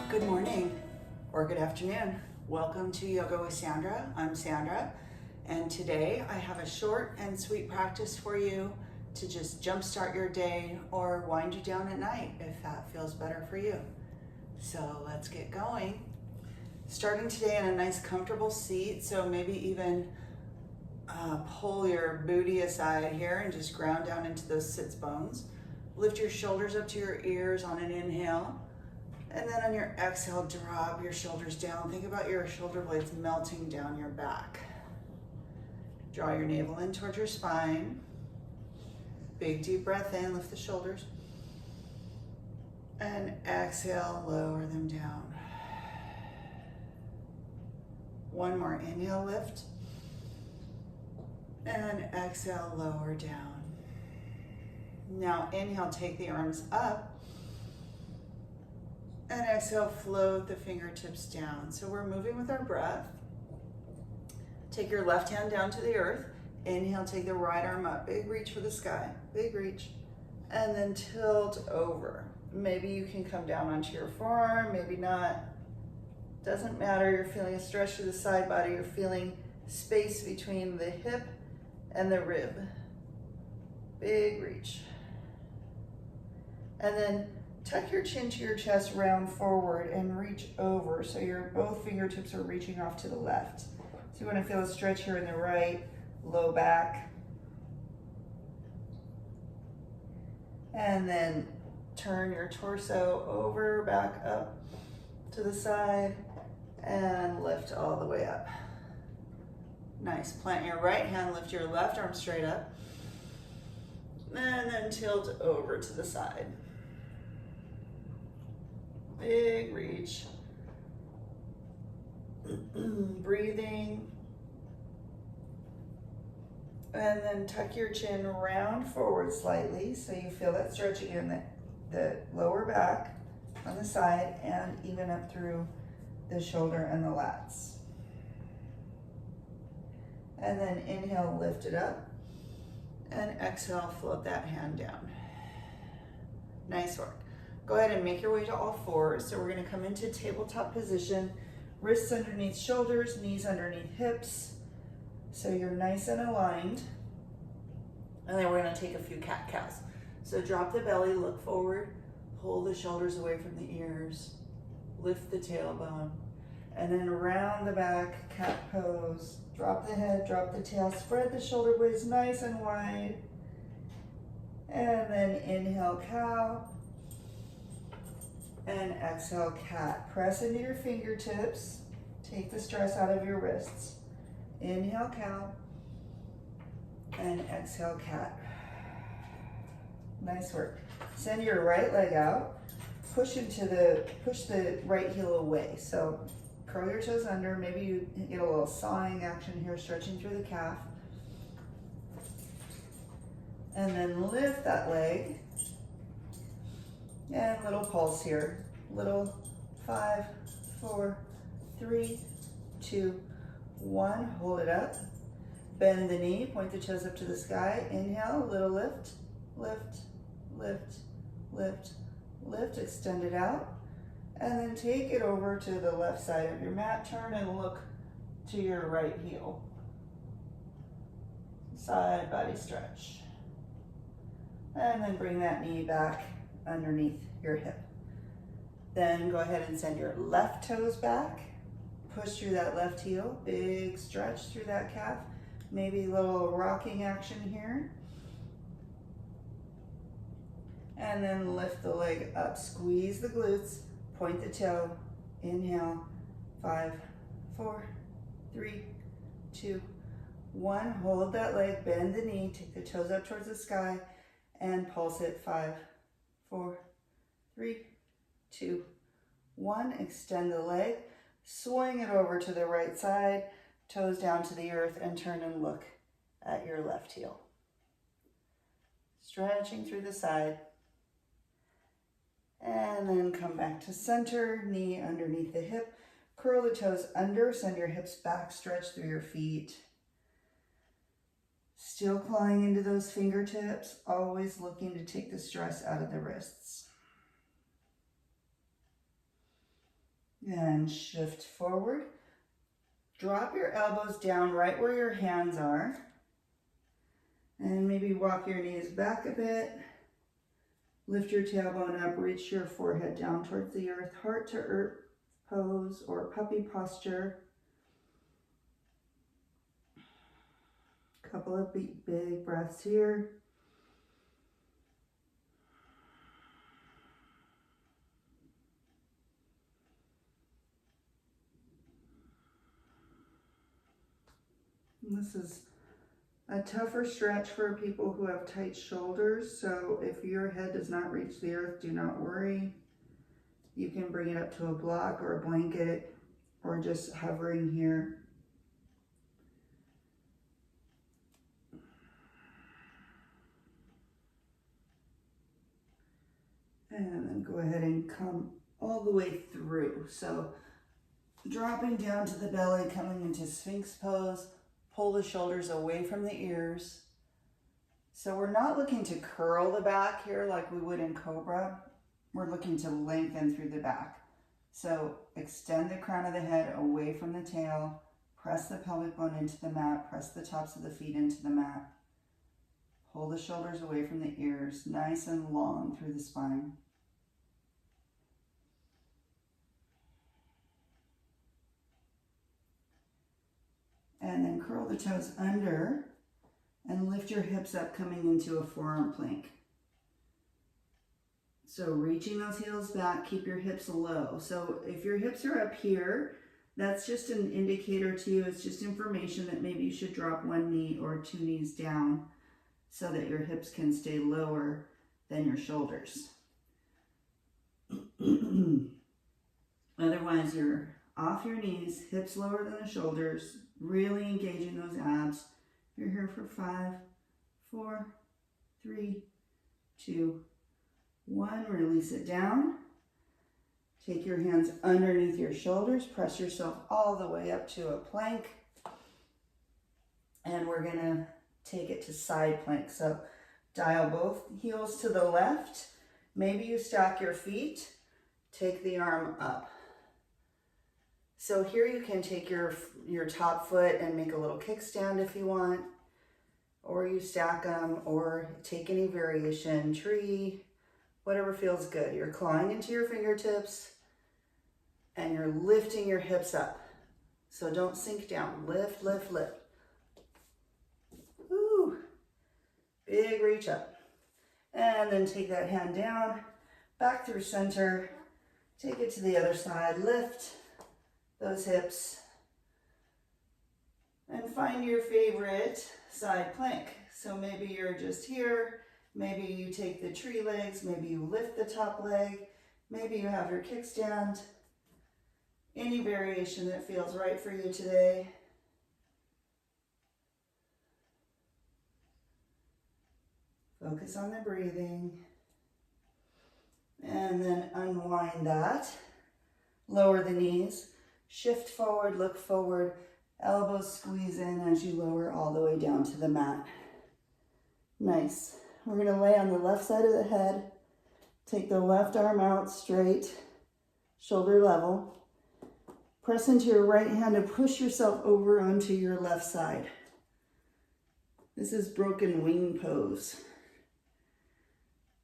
Good morning or good afternoon. Welcome to Yoga with Sandra. I'm Sandra, and today I have a short and sweet practice for you to just jumpstart your day or wind you down at night if that feels better for you. So let's get going. Starting today in a nice comfortable seat, so maybe even pull your booty aside here and just ground down into those sits bones. Lift your shoulders up to your ears on an inhale. And then on your exhale, drop your shoulders down. Think about your shoulder blades melting down your back. Draw your navel in towards your spine. Big deep breath in, lift the shoulders. And exhale, lower them down. One more, inhale, lift. And exhale, lower down. Now inhale, take the arms up. And exhale, float the fingertips down. So we're moving with our breath. Take your left hand down to the earth. Inhale, take the right arm up. Big reach for the sky, big reach. And then tilt over. Maybe you can come down onto your forearm, maybe not. Doesn't matter, you're feeling a stretch through the side body. You're feeling space between the hip and the rib. Big reach. And then tuck your chin to your chest, round forward, and reach over. So your both fingertips are reaching off to the left. So you want to feel a stretch here in the right, low back. And then turn your torso over, back up to the side, and lift all the way up. Nice. Plant your right hand, lift your left arm straight up, and then tilt over to the side. Big reach. Breathing. And then tuck your chin round forward slightly so you feel that stretch again, the lower back on the side and even up through the shoulder and the lats. And then inhale, lift it up. And exhale, float that hand down. Nice work. Go ahead and make your way to all fours. So we're going to come into tabletop position, wrists underneath shoulders, knees underneath hips. So you're nice and aligned. And then we're going to take a few cat-cows. So drop the belly, look forward, pull the shoulders away from the ears, lift the tailbone, and then round the back, cat pose. Drop the head, drop the tail, spread the shoulder blades nice and wide. And then inhale, cow. And exhale, cat. Press into your fingertips. Take the stress out of your wrists. Inhale, cow. And exhale, cat. Nice work. Send your right leg out. Push the right heel away. So curl your toes under. Maybe you get a little sawing action here, stretching through the calf. And then lift that leg. And little pulse here. Little 5, 4, 3, 2, 1. Hold it up. Bend the knee, point the toes up to the sky. Inhale, little lift, lift, lift, lift, lift. Extend it out. And then take it over to the left side of your mat. Turn and look to your right heel. Side body stretch. And then bring that knee back underneath your hip. Then go ahead and send your left toes back. Push through that left heel. Big stretch through that calf. Maybe a little rocking action here. And then lift the leg up. Squeeze the glutes. Point the toe. Inhale. 5, 4, 3, 2, 1. Hold that leg. Bend the knee. Take the toes up towards the sky. And pulse it. 5, 4, 3, 2, 1. Extend the leg. Swing it over to the right side. Toes down to the earth and turn and look at your left heel. Stretching through the side. And then come back to center, knee underneath the hip. Curl the toes under, send your hips back, stretch through your feet. Still clawing into those fingertips, always looking to take the stress out of the wrists. And shift forward. Drop your elbows down right where your hands are. And maybe walk your knees back a bit. Lift your tailbone up, reach your forehead down towards the earth, heart to earth pose or puppy posture. Couple of big breaths here. And this is a tougher stretch for people who have tight shoulders, so if your head does not reach the earth, do not worry. You can bring it up to a block or a blanket or just hovering here. And then go ahead and come all the way through. So dropping down to the belly, coming into Sphinx pose, pull the shoulders away from the ears. So we're not looking to curl the back here like we would in Cobra. We're looking to lengthen through the back. So extend the crown of the head away from the tail, press the pelvic bone into the mat, press the tops of the feet into the mat. Pull the shoulders away from the ears, nice and long through the spine. And then curl the toes under and lift your hips up, coming into a forearm plank. So reaching those heels back, keep your hips low. So if your hips are up here, that's just an indicator to you. It's just information that maybe you should drop one knee or two knees down so that your hips can stay lower than your shoulders. Otherwise, you're off your knees, hips lower than the shoulders, really engaging those abs. You're here for 5, 4, 3, 2, 1. Release it down. Take your hands underneath your shoulders. Press yourself all the way up to a plank. And we're going to take it to side plank. So dial both heels to the left. Maybe you stack your feet. Take the arm up. So here you can take your top foot and make a little kickstand if you want, or you stack them, or take any variation, tree, whatever feels good. You're clawing into your fingertips and you're lifting your hips up. So don't sink down. Lift, lift, lift. Woo. Big reach up. And then take that hand down, back through center. Take it to the other side. Lift those hips and find your favorite side plank. So maybe you're just here, maybe you take the tree legs, maybe you lift the top leg, maybe you have your kickstand. Any variation that feels right for you today. Focus on the breathing. And then unwind that. Lower the knees. Shift forward, look forward, elbows squeeze in as you lower all the way down to the mat. Nice. We're going to lay on the left side of the head. Take the left arm out straight, shoulder level. Press into your right hand and push yourself over onto your left side. This is broken wing pose.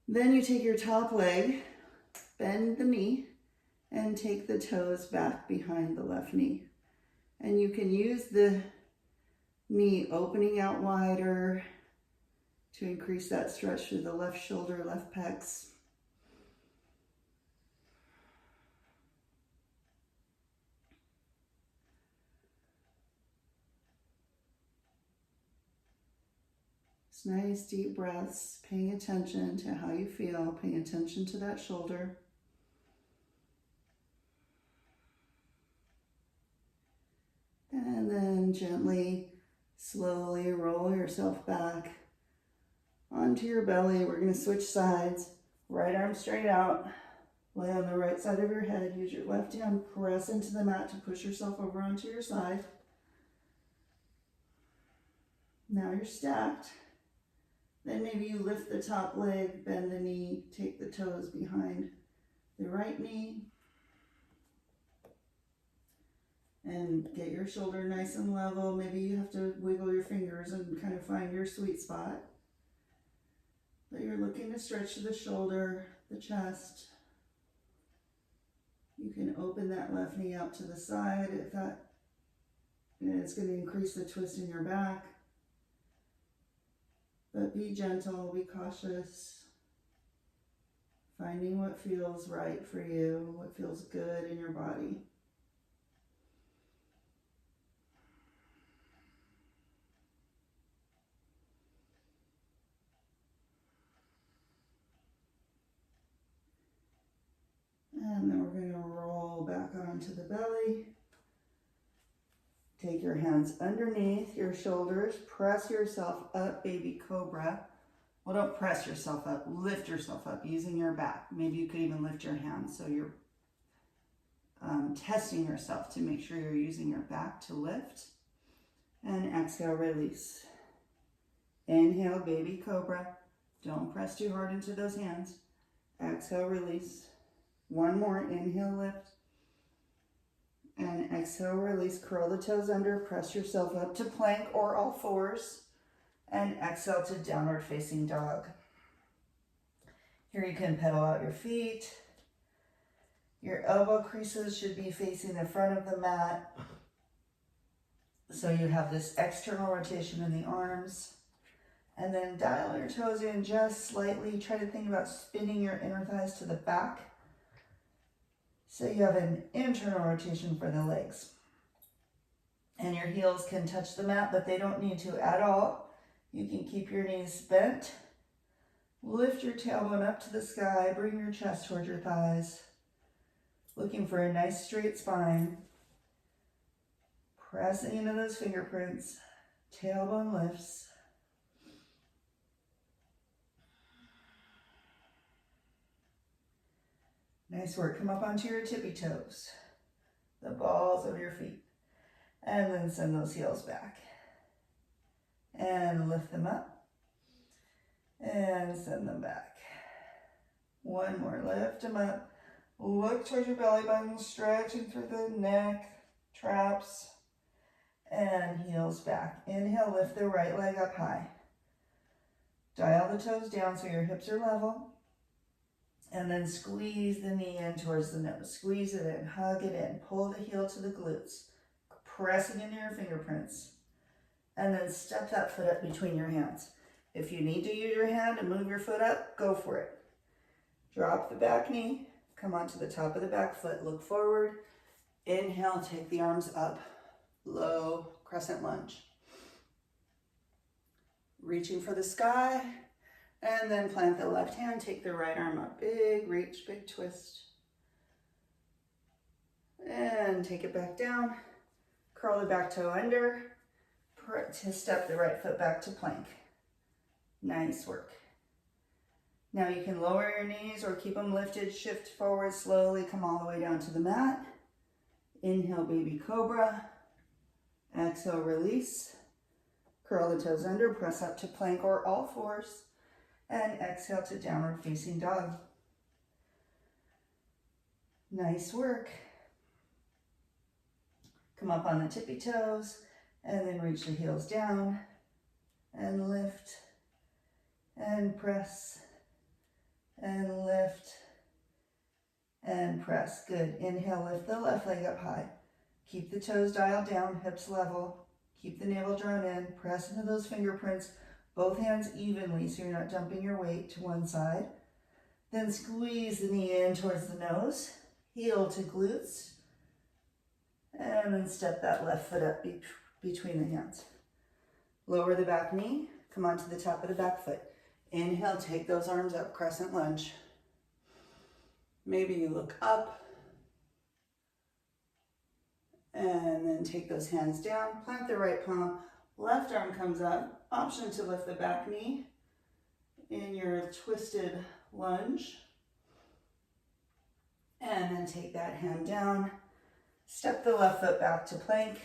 Then you take your top leg, bend the knee, and take the toes back behind the left knee. And you can use the knee opening out wider to increase that stretch through the left shoulder, left pecs. Just nice deep breaths, paying attention to how you feel, paying attention to that shoulder. And then gently, slowly roll yourself back onto your belly. We're going to switch sides. Right arm straight out. Lay on the right side of your head. Use your left hand, press into the mat to push yourself over onto your side. Now you're stacked. Then maybe you lift the top leg, bend the knee, take the toes behind the right knee, and get your shoulder nice and level. Maybe you have to wiggle your fingers and kind of find your sweet spot. But you're looking to stretch the shoulder, the chest. You can open that left knee out to the side if that, it's going to increase the twist in your back. But be gentle, be cautious, finding what feels right for you, what feels good in your body. And then we're going to roll back onto the belly. Take your hands underneath your shoulders. Press yourself up, baby cobra. Well, don't press yourself up. Lift yourself up using your back. Maybe you could even lift your hands so you're testing yourself to make sure you're using your back to lift. And exhale, release. Inhale, baby cobra. Don't press too hard into those hands. Exhale, release. One more. Inhale, lift. And exhale, release. Curl the toes under. Press yourself up to plank or all fours. And exhale to downward facing dog. Here you can pedal out your feet. Your elbow creases should be facing the front of the mat. So you have this external rotation in the arms. And then dial your toes in just slightly. Try to think about spinning your inner thighs to the back. So you have an internal rotation for the legs. And your heels can touch the mat, but they don't need to at all. You can keep your knees bent. Lift your tailbone up to the sky. Bring your chest towards your thighs. Looking for a nice straight spine. Pressing into those fingerprints. Tailbone lifts. Nice work. Come up onto your tippy toes, the balls of your feet, and then send those heels back. And lift them up, and send them back. One more, lift them up. Look towards your belly button, stretching through the neck, traps, and heels back. Inhale, lift the right leg up high. Dial the toes down so your hips are level. And then squeeze the knee in towards the nose. Squeeze it in, hug it in, pull the heel to the glutes, pressing into your fingerprints. And then step that foot up between your hands. If you need to use your hand to move your foot up, go for it. Drop the back knee, come onto the top of the back foot, look forward. Inhale, take the arms up, low crescent lunge. Reaching for the sky. And then plant the left hand, take the right arm up. Big reach, big twist. And take it back down. Curl the back toe under. To step the right foot back to plank. Nice work. Now you can lower your knees or keep them lifted. Shift forward slowly. Come all the way down to the mat. Inhale, baby cobra. Exhale, release. Curl the toes under. Press up to plank or all fours. And exhale to downward facing dog. Nice work. Come up on the tippy toes and then reach the heels down and lift and press and lift and press. Good. Inhale, lift the left leg up high. Keep the toes dialed down, hips level. Keep the navel drawn in. Press into those fingerprints. Both hands evenly so you're not dumping your weight to one side. Then squeeze the knee in towards the nose, heel to glutes, and then step that left foot up between the hands. Lower the back knee, come onto the top of the back foot. Inhale, take those arms up, crescent lunge. Maybe you look up, and then take those hands down, plant the right palm, left arm comes up. Option to lift the back knee in your twisted lunge. And then take that hand down. Step the left foot back to plank.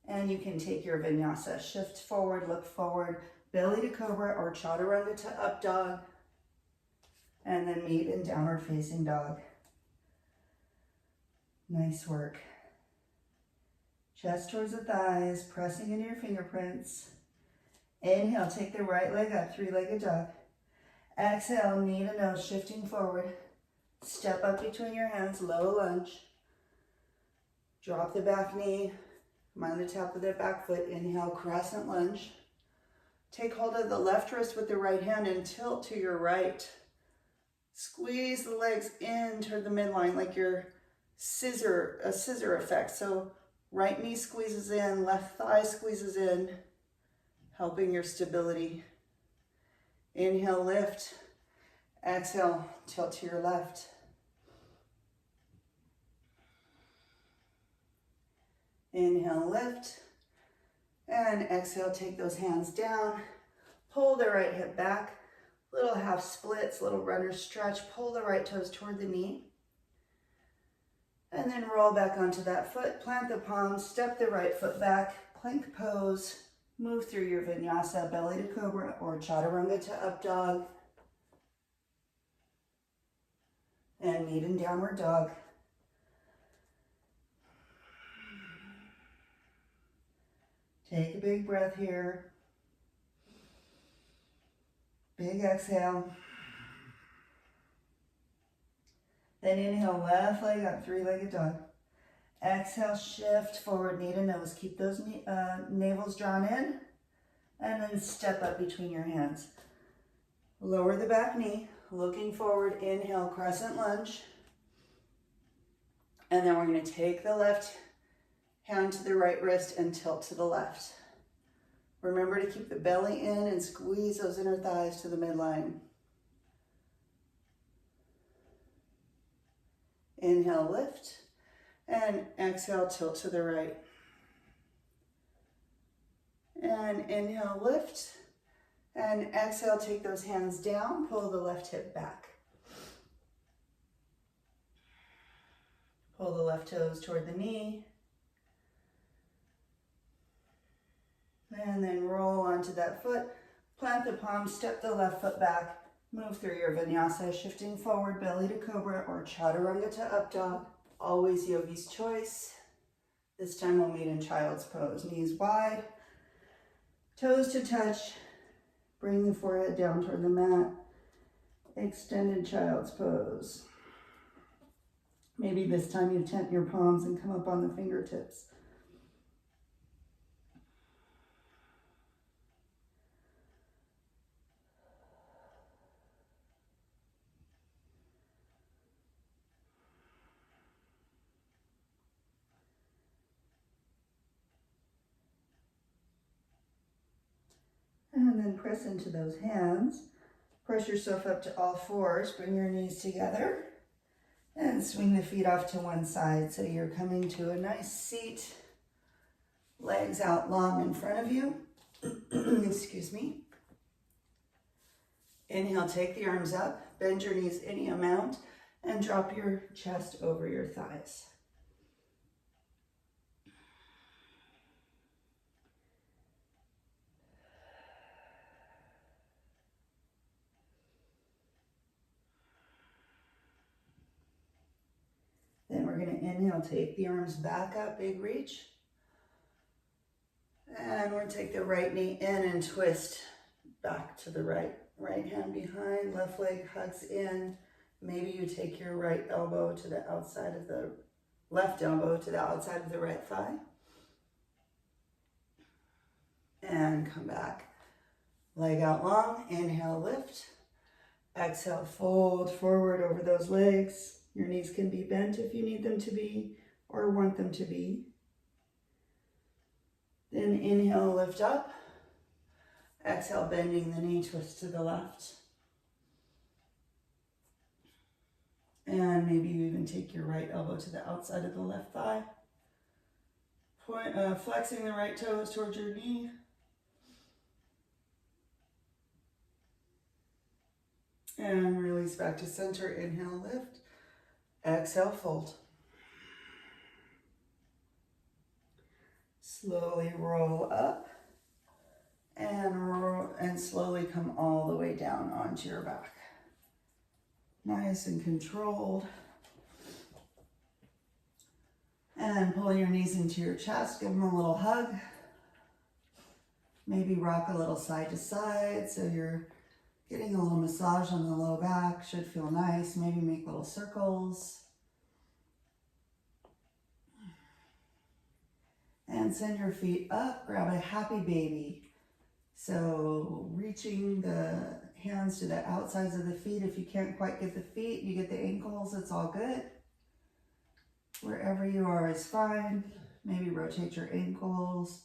And you can take your vinyasa, shift forward, look forward, belly to cobra or chaturanga to up dog, and then meet in downward facing dog. Nice work. Chest towards the thighs, pressing into your fingerprints. Inhale, take the right leg up, three-legged dog. Exhale, knee to nose, shifting forward. Step up between your hands, low lunge. Drop the back knee, mind the top of the back foot. Inhale, crescent lunge. Take hold of the left wrist with the right hand and tilt to your right. Squeeze the legs in toward the midline like a scissor effect. So right knee squeezes in, left thigh squeezes in, helping your stability. Inhale, lift. Exhale, tilt to your left. Inhale, lift. And exhale, take those hands down. Pull the right hip back. Little half splits, little runner stretch. Pull the right toes toward the knee. And then roll back onto that foot. Plant the palms, step the right foot back. Plank pose. Move through your vinyasa, belly to cobra or chaturanga to up dog. And meet in downward dog. Take a big breath here. Big exhale. Then inhale, left leg up, three-legged dog. Exhale, shift forward, knee to nose. Keep those navels drawn in. And then step up between your hands. Lower the back knee, looking forward. Inhale, crescent lunge. And then we're going to take the left hand to the right wrist and tilt to the left. Remember to keep the belly in and squeeze those inner thighs to the midline. Inhale, lift. And exhale, tilt to the right. And inhale, lift. And exhale, take those hands down, pull the left hip back. Pull the left toes toward the knee. And then roll onto that foot. Plant the palms, step the left foot back. Move through your vinyasa, shifting forward, belly to cobra or chaturanga to up dog. Always yogi's choice. This time we'll meet in child's pose. Knees wide, toes to touch. Bring the forehead down toward the mat. Extended child's pose. Maybe this time you tent your palms and come up on the fingertips. And then press into those hands. Press yourself up to all fours. Bring your knees together. And swing the feet off to one side so you're coming to a nice seat. Legs out long in front of you. Excuse me. Inhale, take the arms up. Bend your knees any amount. And drop your chest over your thighs. Then we're going to inhale, take the arms back up, big reach. And we're going to take the right knee in and twist back to the right. Right hand behind, left leg hugs in. Maybe you take your right elbow to the outside of the left elbow to the outside of the right thigh. And come back. Leg out long, inhale, lift. Exhale, fold forward over those legs. Your knees can be bent if you need them to be or want them to be. Then inhale, lift up. Exhale, bending the knee, twist to the left. And maybe you even take your right elbow to the outside of the left thigh. Flexing the right toes towards your knee. And release back to center. Inhale, lift. Exhale, fold. Slowly roll up and slowly come all the way down onto your back. Nice and controlled. And pull your knees into your chest, give them a little hug. Maybe rock a little side to side so you're getting a little massage on the low back. Should feel nice. Maybe make little circles. And send your feet up, grab a happy baby. So reaching the hands to the outsides of the feet. If you can't quite get the feet, you get the ankles, it's all good. Wherever you are is fine. Maybe rotate your ankles.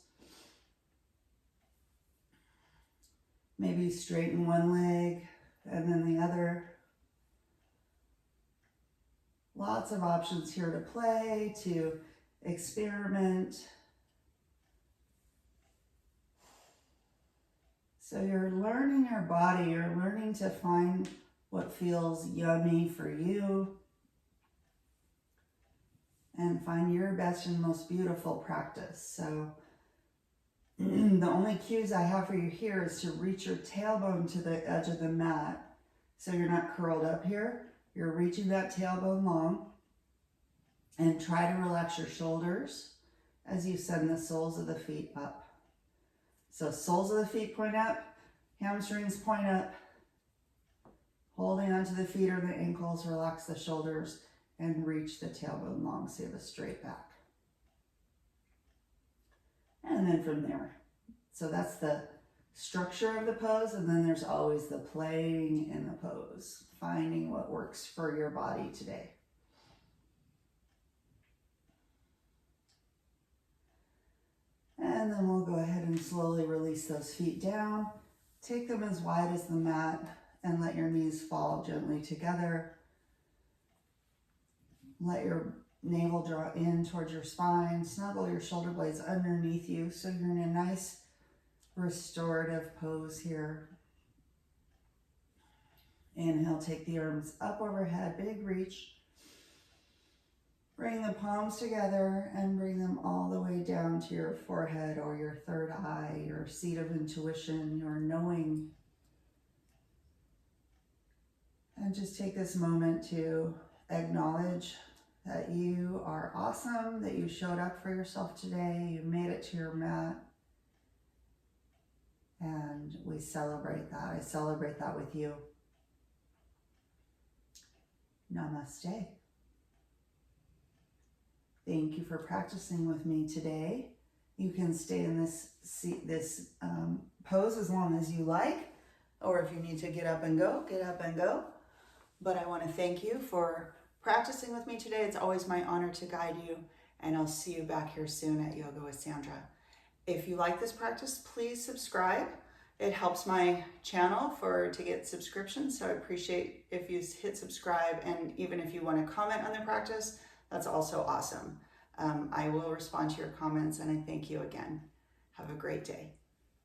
Maybe straighten one leg and then the other. Lots of options here to play, to experiment. So you're learning your body, you're learning to find what feels yummy for you and find your best and most beautiful practice. So the only cues I have for you here is to reach your tailbone to the edge of the mat. So you're not curled up here, you're reaching that tailbone long, and try to relax your shoulders as you send the soles of the feet up. So soles of the feet point up, hamstrings point up, holding onto the feet or the ankles, relax the shoulders and reach the tailbone long so you have a straight back. And then from there, so that's the structure of the pose, and then there's always the playing in the pose, finding what works for your body today. And then we'll go ahead and slowly release those feet down. Take them as wide as the mat and let your knees fall gently together. Let your navel draw in towards your spine. Snuggle your shoulder blades underneath you so you're in a nice restorative pose here. Inhale, take the arms up overhead, big reach. Bring the palms together and bring them all the way down to your forehead or your third eye, your seat of intuition, your knowing. And just take this moment to acknowledge that you are awesome, that you showed up for yourself today, you made it to your mat. And we celebrate that. I celebrate that with you. Namaste. Thank you for practicing with me today. You can stay in this pose as long as you like, or if you need to get up and go, get up and go. But I want to thank you for practicing with me today. It's always my honor to guide you, and I'll see you back here soon at Yoga with Sandra. If you like this practice, please subscribe. It helps my channel to get subscriptions, so I appreciate if you hit subscribe, and even if you want to comment on the practice, that's also awesome. I will respond to your comments, and I thank you again. Have a great day.